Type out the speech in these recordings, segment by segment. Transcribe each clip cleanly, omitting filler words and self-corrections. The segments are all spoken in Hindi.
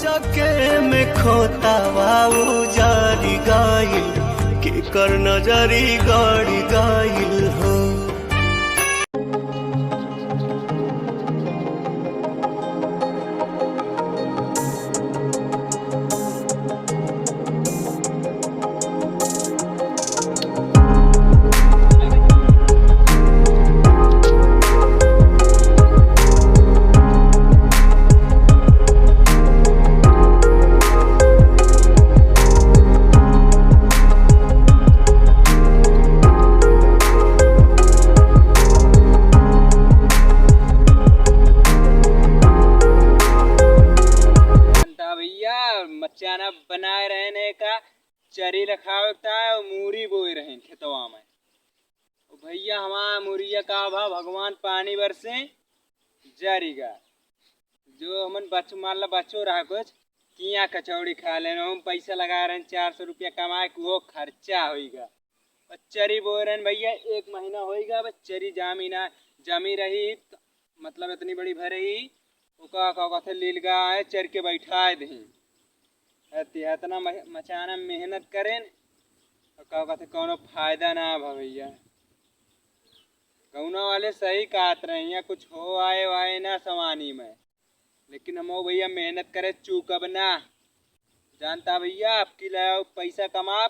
चके में खोता वाऊ जारी गाइल के कर नजरी गाड़ी गाइल हो। मचाना बनाए रहने का चरी रखा होता है और मूरी बोए रहे खेतवा में। भैया हमारा मुरिया का भाव भगवान पानी बरसे जारीगा जो हमन बच्चों मान ला बच्चों रहा कुछ किया कचौड़ी खा लेना हम पैसा लगा रहे हैं 400 रुपया कमाए वो खर्चा होगा। चरी बोए रहे भैया 1 महीना होगा बस चरी जमी रही मतलब इतनी बड़ी भरी कहते लीलगा है चर के बैठा दे इतना मचाना मेहनत करें और कहते कौनो फायदा ना भैया। कौनो वाले सही कहत रहे हैं कुछ हो आए वाए ना समानी में लेकिन हम भैया मेहनत करे चूकब ना जानता भैया आपकी लगाओ पैसा कमा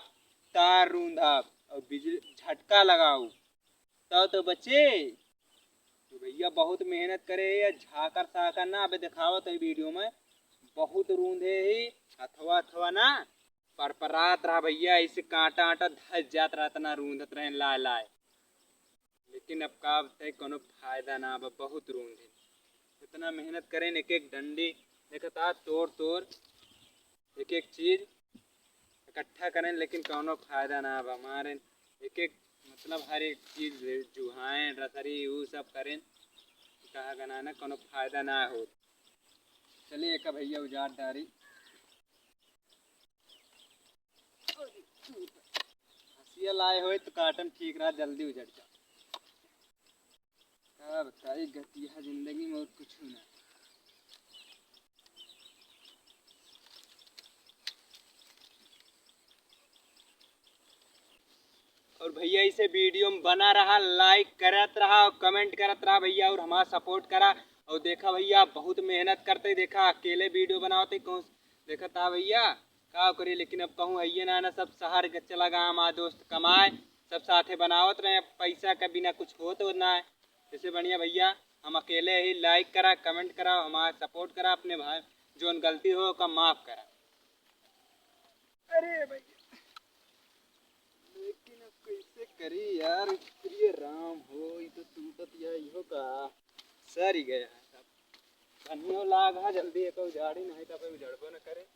तार रूंधाप और बिजली झटका लगाओ तब तो बचे तो भैया बहुत मेहनत करे या झाकर साकर ना अबे दिखावत है वीडियो में बहुत रूंधे ही अथवा ना परपरात रहा भैया इसे कांटा आटा धस जात रहा तना रूंधत रहे लाए लाए लेकिन अब का कोनो फायदा ना अब बहुत रूंधे इतना मेहनत करें एक एक डंडी देखता तोड़ तोड़ एक एक चीज इकट्ठा करें लेकिन कोनो फायदा ना अब हमारे एक एक मतलब हर एक चीज जुहाएं रसरी वो सब करें कहा गना ना कोनो फायदा ना हो। चलिए एक भैया उजाड़ डारी हंसिया लाए हो तो काटन ठीक रहा जल्दी उजड़ जा क्या बताइए गतिया जिंदगी में और कुछ ना। और भैया इसे वीडियो में बना रहा लाइक करत रहा और कमेंट करत रहा भैया और हमारा सपोर्ट करा और देखा भैया बहुत मेहनत करते देखा अकेले वीडियो बनाते कौन देखा था भैया क्या करिए लेकिन अब कहूँ आइए ना सब शहर चला गया हमारा दोस्त कमाए सब साथे बनावत रहे पैसा का बिना कुछ हो तो ना है इससे बढ़िया भैया हम अकेले ही लाइक करा कमेंट करा हमारा सपोर्ट करा अपने भाई जो गलती हो का माफ करा। अरे भैया लेकिन अब कैसे करी यार प्रिय राम हो तो टूटत या इहो का सर ही गया है सब धनियो लागा जल्दी एक उजाड़ी नहीं तब उजड़बो न करे।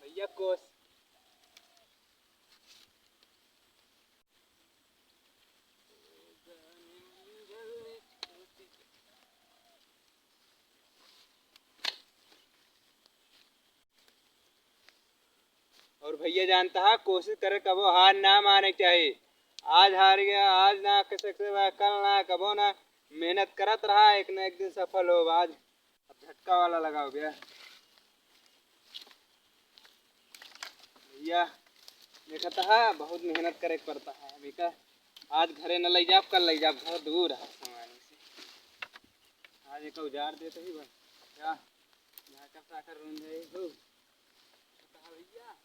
भैया कोस और भैया जानता है कोशिश करे कबो हार ना माने चाहिए आज हार गया आज ना कर सकते कल ना कबो ना मेहनत करत रहा एक ना एक दिन सफल हो आज अब झटका वाला लगाओ गया भैया देखता है बहुत मेहनत करे पड़ता है अभी का आज घरे न ले जाओ कल ले जाओ घर दूर है सामानी से आज एक उजाड़ देते ही बस क्या झाकर साकर रूंधे हो भैया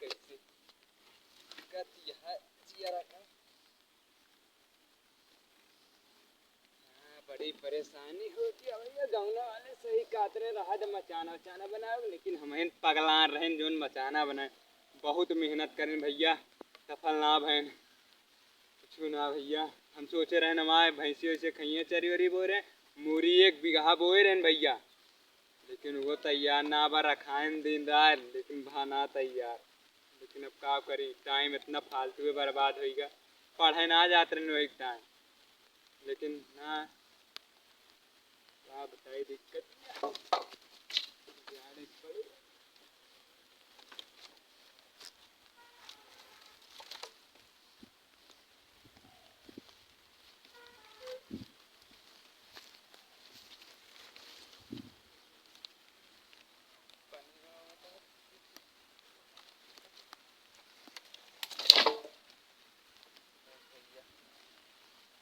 कैसे जिया रखा बड़ी परेशानी होती है भैया गौना वाले सही कातरे रहा जब मचाना वचाना बनाओ लेकिन हमें पगला रहे जोन मचाना बनाए बहुत मेहनत करें भैया सफल ना भैन कुछ ना भैया हम सोचे रहे हमारे भैंसी वैसे खइए चरी वरी बो रहे मूरी 1 बीघा बोए रहे भैया लेकिन वो तैयार ना बा रखाएं दिन रात लेकिन भा ना तैयार लेकिन अब क्या करी टाइम इतना फालतू में बर्बाद होगा पढ़े ना जाते रहे टाइम लेकिन ना क्या बताई दिक्कत जाने पड़ी।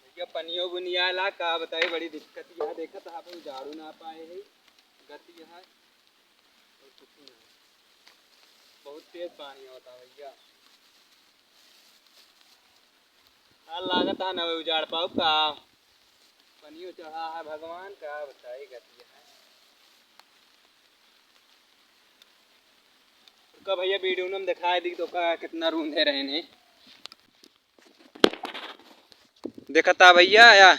भैया पनियो बुनिया ला का बताई बड़ी दिक्कत यह देखा था आप झाड़ू ना पाए है गति यहाँ और कुछ ना बहुत तेज पानी होता भैया। हाँ लागत है न उजाड़ पाओ का पनियो चढ़ा है भगवान का बताई गति है। का भैया वीडियो में दिखाई दी तो का कितना रूंधे रहे ने देखता भैया आया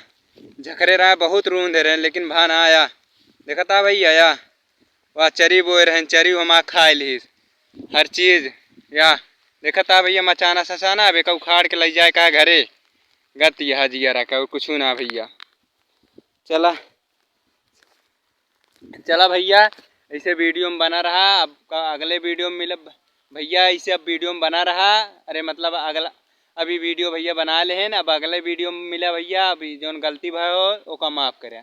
झकरे रहा बहुत रूंधे रहे लेकिन भान आया देखता भैया या वह चरी बोए रहे चरी हम खाए ली हर चीज या देखता भैया मचाना ससाना बेका उखाड़ के ले जाए का घरे गत यह जिया रखा कुछ ना भैया। चला चला भैया ऐसे वीडियो में बना रहा अब अगले वीडियो में मिले भैया ऐसे अब वीडियो में बना रहा अरे मतलब अगला अभी वीडियो भैया बना ले हैं अब अगले वीडियो में मिला भैया अभी जो गलती भयो ओका माफ़ करे।